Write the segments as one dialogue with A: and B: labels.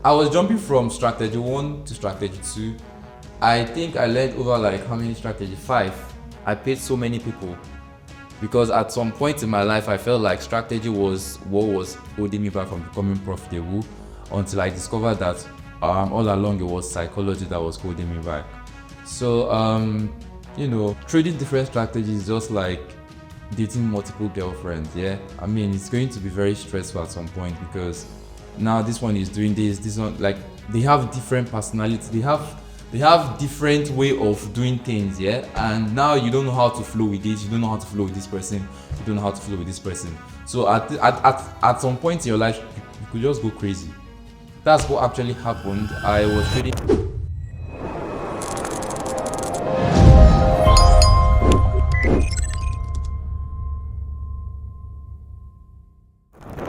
A: I was jumping from strategy 1 to strategy 2. I think I learned over like how many strategy? 5. I paid so many people because at some point in my life I felt like strategy was what was holding me back from becoming profitable, until I discovered that all along it was psychology that was holding me back. So trading different strategies is just like dating multiple girlfriends. Yeah, I mean, it's going to be very stressful at some point because now this one is doing this one, like they have different personality, they have different way of doing things. Yeah, and now you don't know how to flow with this, you don't know how to flow with this person, you don't know how to flow with this person. So at some point in your life you could just go crazy. That's what actually happened. I was trading.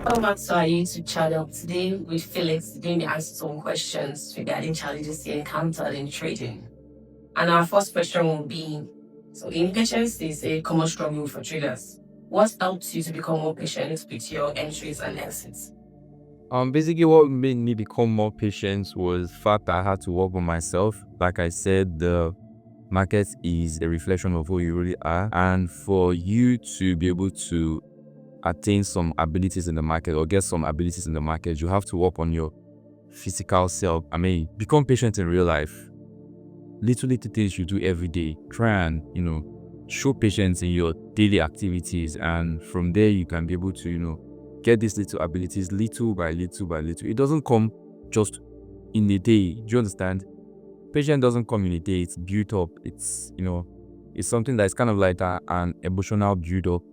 B: Welcome back to our YouTube channel. Today with Felix, going to answer some questions regarding challenges he encountered in trading. And our first question will be, so impatience is a common struggle for traders. What helped you to become more patient with your entries and exits?
C: Basically what made me become more patient was the fact that I had to work on myself. Like I said, the market is a reflection of who you really are, and for you to be able to attain some abilities in the market or get some abilities in the market, you have to work on your physical self. I mean, become patient in real life. Little things you do every day. Try and show patience in your daily activities, and from there you can be able to get these little abilities little by little by little. It doesn't come just in a day. Do you understand? Patience doesn't come in a day. It's built up. It's something that's kind of like an emotional build up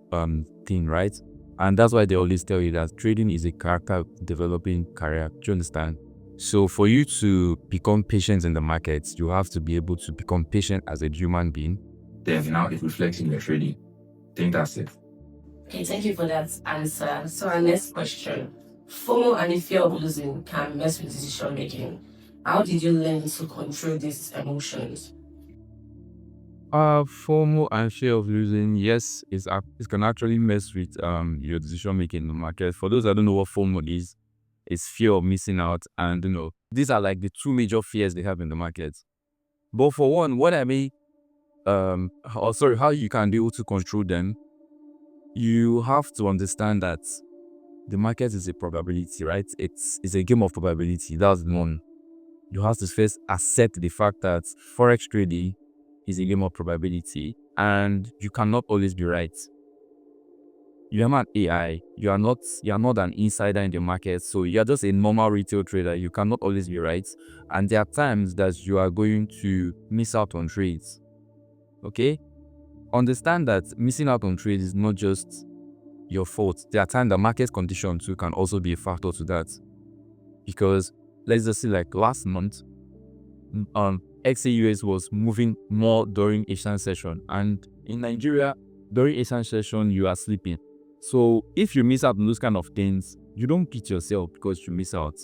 C: thing, right? And that's why they always tell you that trading is a character developing career. Do you understand? So for you to become patient in the markets, you have to be able to become patient as a human being.
A: Then now it reflects in your trading. I think that's it.
B: Okay, thank you for that answer. So our next question. FOMO and the fear of losing can mess with decision making. How did you learn to control these emotions?
C: FOMO and fear of losing, yes, it can actually mess with your decision making in the market. For those that don't know what FOMO is, it's fear of missing out, and these are like the two major fears they have in the market. But for one, what I mean, how you can be able to control them, you have to understand that the market is a probability, right? It's a game of probability. That's one. You have to first accept the fact that forex trading is a game of probability, and you cannot always be right. You are not AI. You are not an insider in the market, so you are just a normal retail trader. You cannot always be right, and there are times that you are going to miss out on trades. Okay, understand that missing out on trades is not just your fault. There are times that market conditions too can also be a factor to that, because let's just say like last month, XAUS was moving more during Asian session, and in Nigeria during Asian session you are sleeping. So if you miss out on those kind of things, you don't beat yourself because you miss out.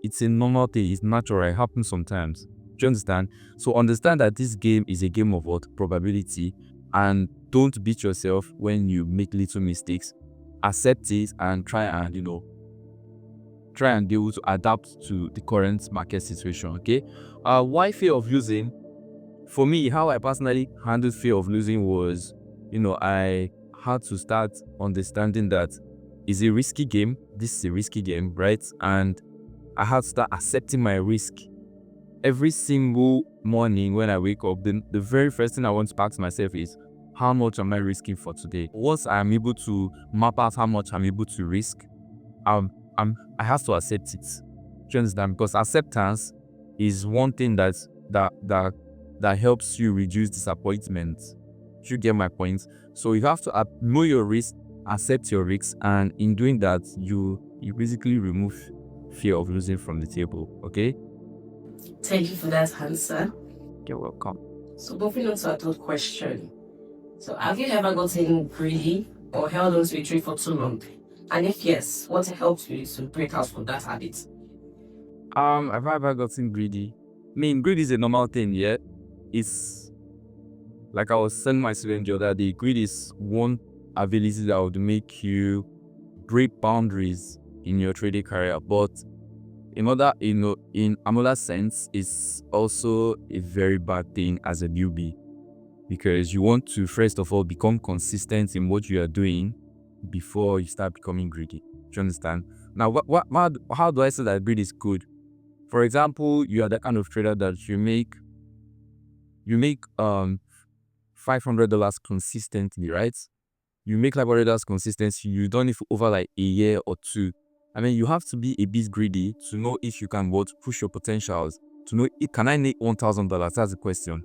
C: It's a normal thing. It's natural. It happens sometimes. Do you understand? So understand that this game is a game of what? Probability. And don't beat yourself when you make little mistakes. Accept it and try and be able to adapt to the current market situation. Okay. Why fear of losing? For me, how I personally handled fear of losing was, I had to start understanding that it's a risky game. This is a risky game, right? And I had to start accepting my risk. Every single morning when I wake up, the very first thing I want to ask myself is, how much am I risking for today? Once I'm able to map out how much I'm able to risk, I have to accept it. Do you understand? Because acceptance is one thing that helps you reduce disappointment. Do you get my point? So you have to know your risk, accept your risks, and in doing that, you basically remove fear of losing from the table. Okay?
B: Thank you for that answer.
C: You're welcome.
B: So moving on to our third question. So have you ever gotten greedy or held on to a trade for too long? And if yes, what helped you to break out from that habit?
C: Have I ever gotten greedy? I mean, greed is a normal thing, yeah. It's like I was telling my student the other day, greed is one ability that would make you break boundaries in your trading career, but in another sense, it's also a very bad thing as a newbie, because you want to first of all become consistent in what you are doing before you start becoming greedy. Do you understand? Now, how do I say that greed is good? For example, you are the kind of trader that you make $500 consistently, right? You make like $500 consistently. You done it for over like a year or two. I mean, you have to be a bit greedy to know if you can push your potentials. To know, can I make $1,000? That's the question.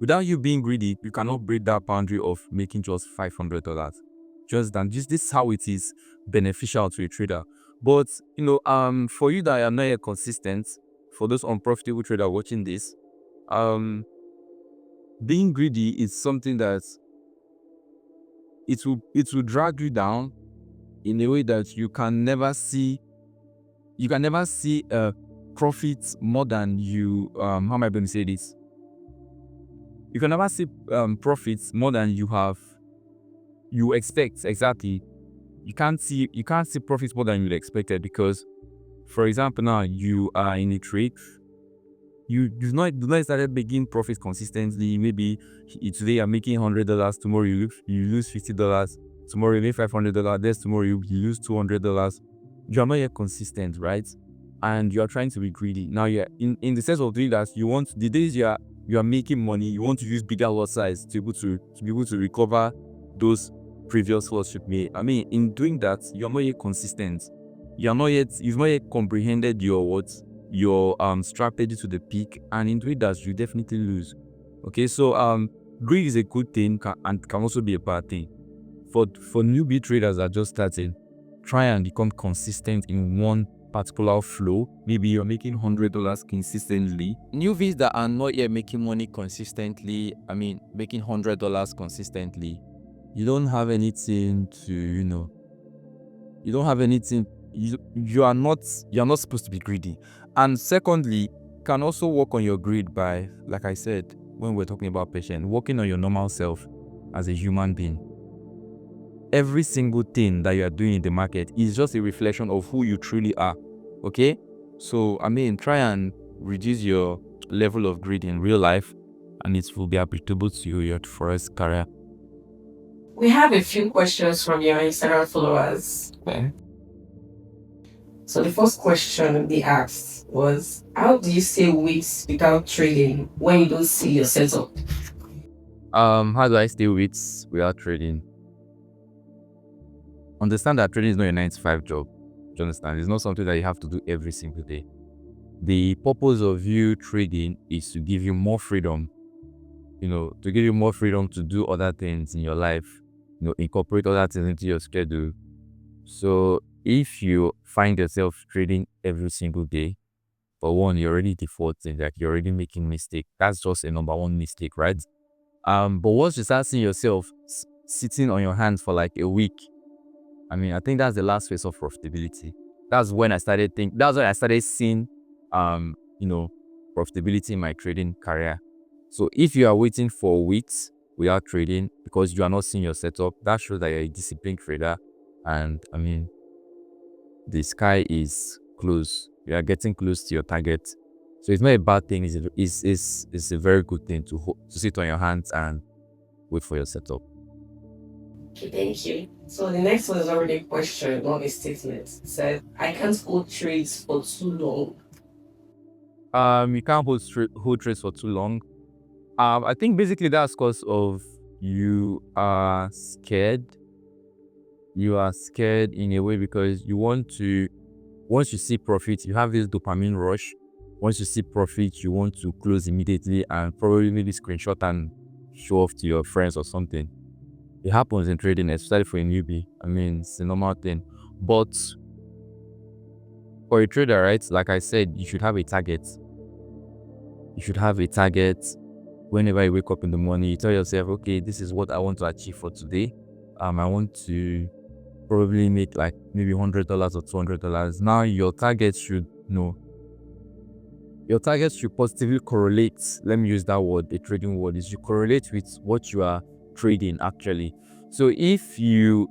C: Without you being greedy, you cannot break that boundary of making just $500. Just that this is how it is beneficial to a trader. But for you that are not yet consistent, for those unprofitable traders watching this, being greedy is something that it will drag you down in a way that you can never see profits more than you how am I going to say this? You can never see profits more than you expect. Exactly. You can't see profits more than you expected, because, for example, now you are in a trade. You do not started making profits consistently. Maybe today you're making $100. Tomorrow you lose $50. Tomorrow you make $500. Next tomorrow you lose $200. You are not yet consistent, right? And you are trying to be greedy. Now you're in the sense of doing that. You want the days you are making money, you want to use bigger lot size to be able to recover those previous loss you made. I mean, in doing that, you're not yet consistent. You've not yet comprehended your strategy to the peak, and in doing that, you definitely lose. Okay, so greed is a good thing and can also be a bad thing. For newbie traders that are just starting, try and become consistent in one particular flow. Maybe you're making $100 consistently. Newbies that are not yet making money consistently, I mean making $100 consistently, you don't have anything to, you don't have anything. You're not supposed to be greedy. And secondly, can also work on your greed by, like I said, when we're talking about patience, working on your normal self as a human being. Every single thing that you are doing in the market is just a reflection of who you truly are. Okay? So, I mean, try and reduce your level of greed in real life, and it will be applicable to your forest career.
B: We have a few questions from your Instagram followers.
A: Okay.
B: So the first question they asked was, how do you stay weeks without trading when you don't see your setup?
C: How do I stay weeks without trading? Understand that trading is not a 9-to-5 job. Do you understand? It's not something that you have to do every single day. The purpose of you trading is to give you more freedom, to give you more freedom to do other things in your life, incorporate other things into your schedule. So if you find yourself trading every single day, for one, you're already defaulting, like you're already making mistake. That's just a number one mistake, right? But once you start seeing yourself sitting on your hands for like a week, I mean, I think that's the last phase of profitability. That's when I started seeing, profitability in my trading career. So if you are waiting for weeks without trading because you are not seeing your setup, that shows that you're a disciplined trader. And I mean, the sky is close. You are getting close to your target. So it's not a bad thing. It's a very good thing to sit on your hands and wait for your setup.
B: Okay, thank you. So the next one is already a question, not a statement. It said, I can't hold trades for too long.
C: You can't hold trades for too long. I think basically that's because of you are scared. You are scared in a way because you want to. Once you see profit, you have this dopamine rush. Once you see profit, you want to close immediately and probably maybe screenshot and show off to your friends or something. It happens in trading, especially for a newbie. I mean, it's a normal thing. But for a trader, right, like I said, you should have a target. You should have a target. Whenever you wake up in the morning, you tell yourself, okay, this is what I want to achieve for today. I want to probably make like maybe $100 or $200. Now your target should positively correlate. Let me use that word, a trading word, is you correlate with what you are trading actually. So if you've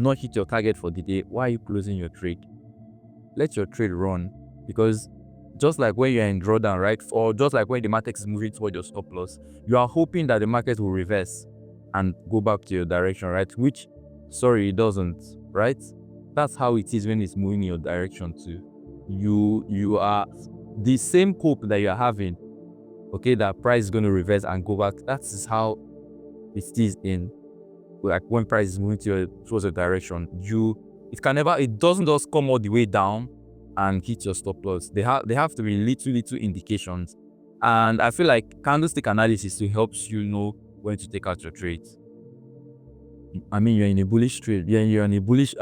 C: not hit your target for the day, why are you closing your trade? Let your trade run. because just like when you're in drawdown, right, or just like when the market is moving toward your stop loss, you are hoping that the market will reverse and go back to your direction, right? Which, sorry, it doesn't, right? That's how it is when it's moving in your direction too. You are the same hope that you're having, okay, that price is going to reverse and go back. That is how it is in, like, when price is moving towards your direction. It doesn't just come all the way down and hit your stop loss. They have to be little indications, and I feel like candlestick analysis to helps you know when to take out your trades. I mean, you're in a bullish trade. You're in a bullish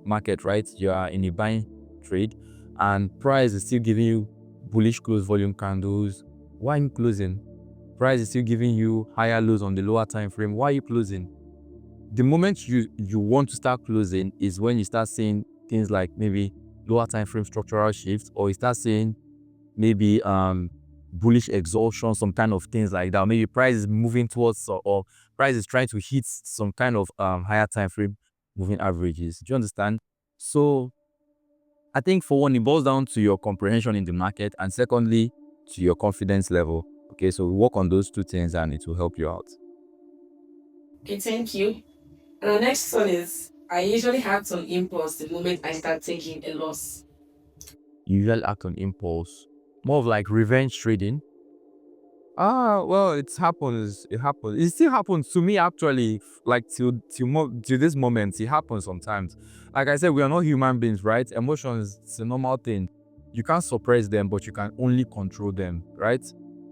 C: market, right? You are in a buying trade, and price is still giving you bullish close volume candles. Why are you closing? Price is still giving you higher lows on the lower time frame. Why are you closing? The moment you want to start closing is when you start seeing things like maybe lower time frame structural shifts, or you start seeing maybe bullish exhaustion, some kind of things like that. Maybe price is moving towards, or price is trying to hit some kind of higher time frame moving averages. Do you understand? So I think for one, it boils down to your comprehension in the market, and secondly, to your confidence level. Okay, so we work on those two things and it will help you out.
B: Okay, thank you. And the next one is I usually have some impulse the moment I start taking a loss.
C: You usually act on impulse, more of like revenge trading. Well, it happens. It happens. It still happens to me actually. Like till this moment, it happens sometimes. Like I said, we are not human beings, right? Emotions, it's a normal thing. You can't suppress them, but you can only control them, right?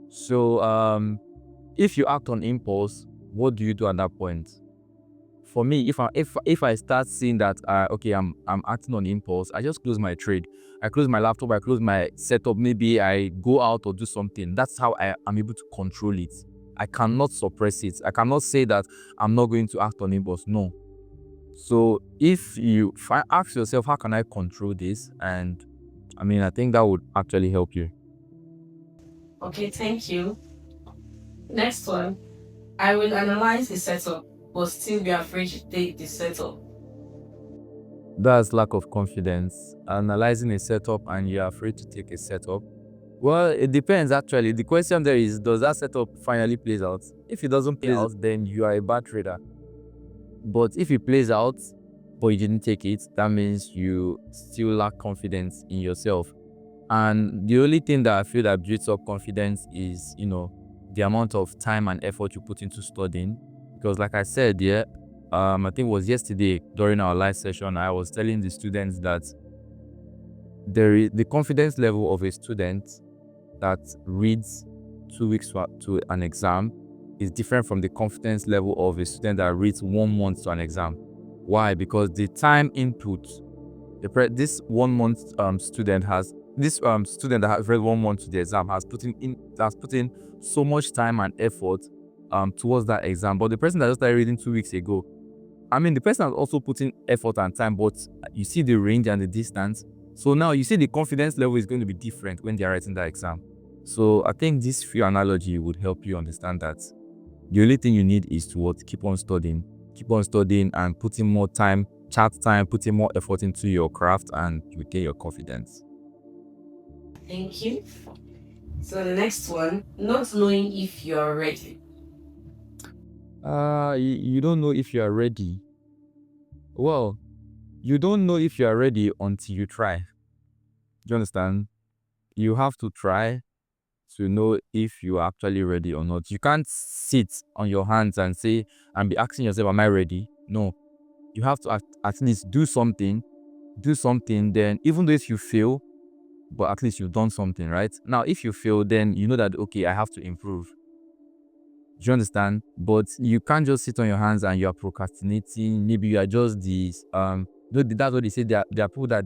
C: So, if you act on impulse, what do you do at that point? For me, if I start seeing that okay, I'm acting on impulse, I just close my trade. I close my laptop, I close my setup, maybe I go out or do something. That's how I am able to control it. I cannot suppress it. I cannot say that I'm not going to act on impulse. No. So if you ask yourself, how can I control this? And I mean, I think that would actually help you.
B: Okay, thank you. Next one. I will analyze the setup, but still be afraid to take the setup.
C: That's lack of confidence. Analyzing a setup and you're afraid to take a setup. Well, it depends actually. The question there is, does that setup finally plays out? If it doesn't play out, then you are a bad trader. But if it plays out, but you didn't take it, that means you still lack confidence in yourself. And the only thing that I feel that builds up confidence is, the amount of time and effort you put into studying. Because like I said, yeah, I think it was yesterday during our live session, I was telling the students that the confidence level of a student that reads 2 weeks to an exam is different from the confidence level of a student that reads 1 month to an exam. Why? Because the time input, this 1 month student that has read 1 month to the exam has put in so much time and effort towards that exam. But the person that just started reading 2 weeks ago, I mean, the person has also put in effort and time, but you see the range and the distance. So now you see the confidence level is going to be different when they are writing that exam. So I think this few analogy would help you understand that the only thing you need is to keep on studying and putting more time, chat time, putting more effort into your craft, and you get your confidence.
B: Thank you. So the next one, not knowing if you are ready.
C: You don't know if you are ready. Well, you don't know if you are ready until you try. Do you understand? You have to try to know if you are actually ready or not. You can't sit on your hands and be asking yourself, am I ready? No. You have to at least do something, then even though if you fail, but at least you've done something, right? Now, if you fail, then you know that, okay, I have to improve. Do you understand? But you can't just sit on your hands and you are procrastinating. Maybe you are just these, that's what they say. There are people that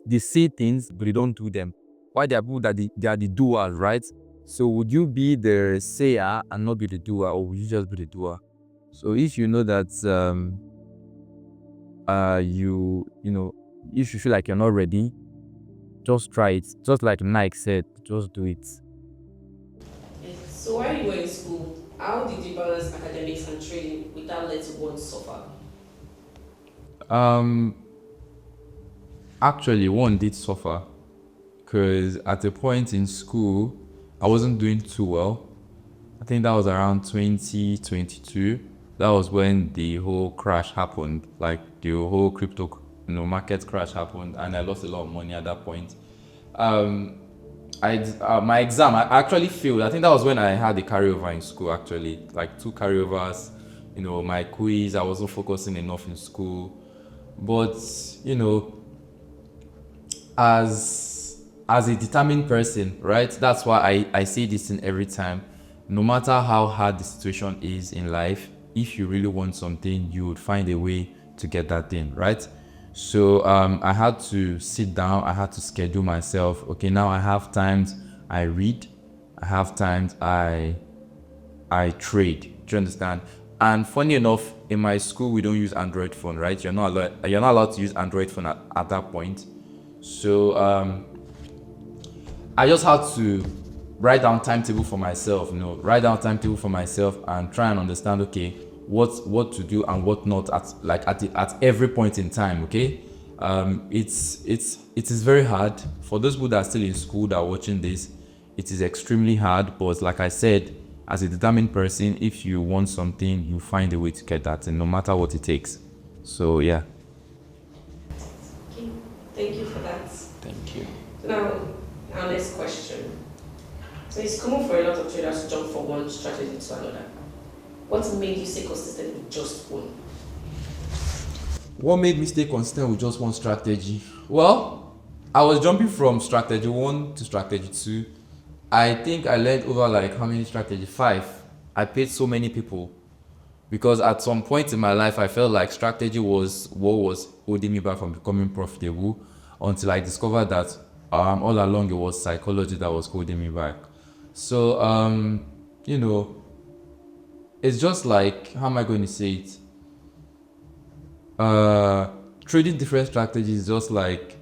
C: they say things, but they don't do them. Why there are people that they are the doers, right? So would you be the sayer and not be the doer, or would you just be the doer? So if you know that if you feel like you're not ready, just try it. Just like Nike said, just do it.
B: So while you were in school, how did you balance academics and trading without letting one suffer?
A: Actually, one did suffer. because at a point in school, I wasn't doing too well. I think that was around 2022. That was when the whole crash happened, like the whole crypto, market crash happened, and I lost a lot of money at that point. My exam, I actually failed. I think that was when I had a carryover in school. Actually, like 2 carryovers. My quiz. I wasn't focusing enough in school, but as a determined person, right? That's why I say this in every time. No matter how hard the situation is in life, if you really want something, you would find a way to get that thing, right? So I had to sit down, I had to schedule myself. Okay, now I have times I read, I have times I trade. Do you understand? And funny enough, in my school we don't use Android phone, right? You're not allowed to use Android phone at that point. So I just had to write down timetable for myself, and try and understand, okay, what to do and what not at every point in time. Okay, it is very hard for those people that are still in school that are watching this. It is extremely hard, but like I said, as a determined person, if you want something, you find a way to get that, and no matter what it takes. So yeah.
B: Okay, thank you for that.
A: Thank you.
B: Now, our next question. So it's common for a lot of traders to jump from one strategy to another. What made you stay consistent with just one?
A: What made me stay consistent with just one strategy? Well, I was jumping from strategy 1 to strategy 2. I think I learned over like how many strategy? 5. I paid so many people because at some point in my life I felt like strategy was what was holding me back from becoming profitable, until I discovered that all along it was psychology that was holding me back. So it's just like, how am I going to say it? Trading different strategies is just like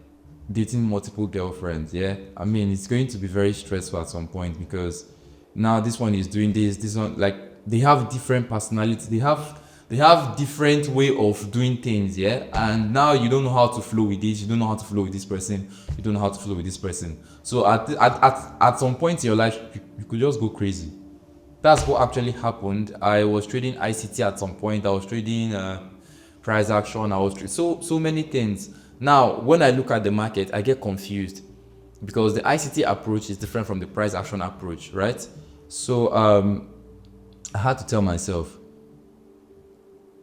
A: dating multiple girlfriends. Yeah, I mean, it's going to be very stressful at some point, because now this one is doing this one, like, they have different personalities, they have different way of doing things. Yeah, and now you don't know how to flow with this, you don't know how to flow with this person, you don't know how to flow with this person. So at some point in your life, you could just go crazy. That's what actually happened. I was trading ICT at some point. I was trading price action. I was so many things. Now, when I look at the market, I get confused because the ICT approach is different from the price action approach, right? So I had to tell myself,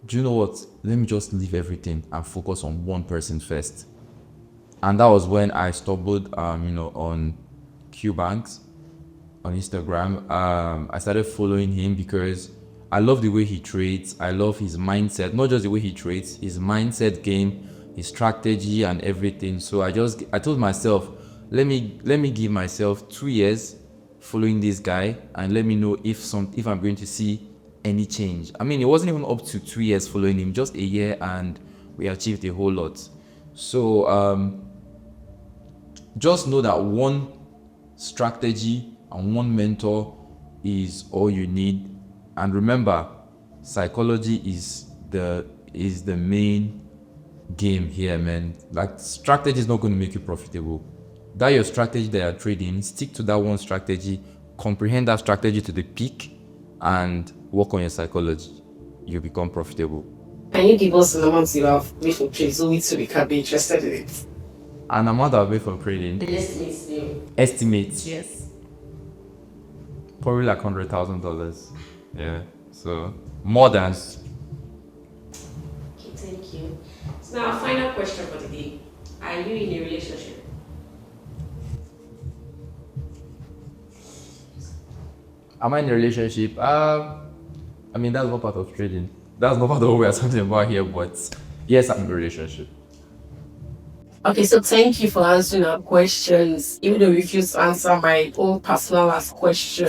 A: do you know what? Let me just leave everything and focus on one person first. And that was when I stumbled, on Q Banks on Instagram. I started following him because I love the way he trades. I love his mindset, not just the way he trades, his mindset game, his strategy and everything. So I told myself, let me give myself 2 years following this guy, and let me know if I'm going to see any change. I mean, it wasn't even up to 2 years following him, just a year, and we achieved a whole lot. So just know that one strategy and one mentor is all you need. And remember, psychology is the main game here, man. Like, strategy is not going to make you profitable. That your strategy that you're trading, stick to that one strategy, comprehend that strategy to the peak, and work on your psychology. You become profitable.
B: Can you give us an amount you have made for trade so we can be interested in it?
A: An amount I've made from trading.
B: The estimates, you.
A: Estimates.
B: Yes.
A: Probably like $100,000. Yeah. So more than.
B: Okay, thank you. So now, our final question for the day. Are you in a relationship?
A: Am I in a relationship? I mean, that's not part of trading. That's not part of what we are talking about here, but yes, I'm in a relationship.
B: Okay, so thank you for answering our questions. Even though you refused to answer my own personal last question,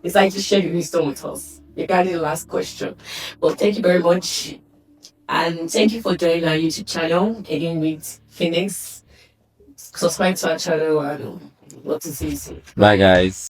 B: it's like to share your wisdom with us regarding the last question. Well, thank you very much. And thank you for joining our YouTube channel again with Phoenix. Subscribe to our channel and what to say.
A: Bye, guys.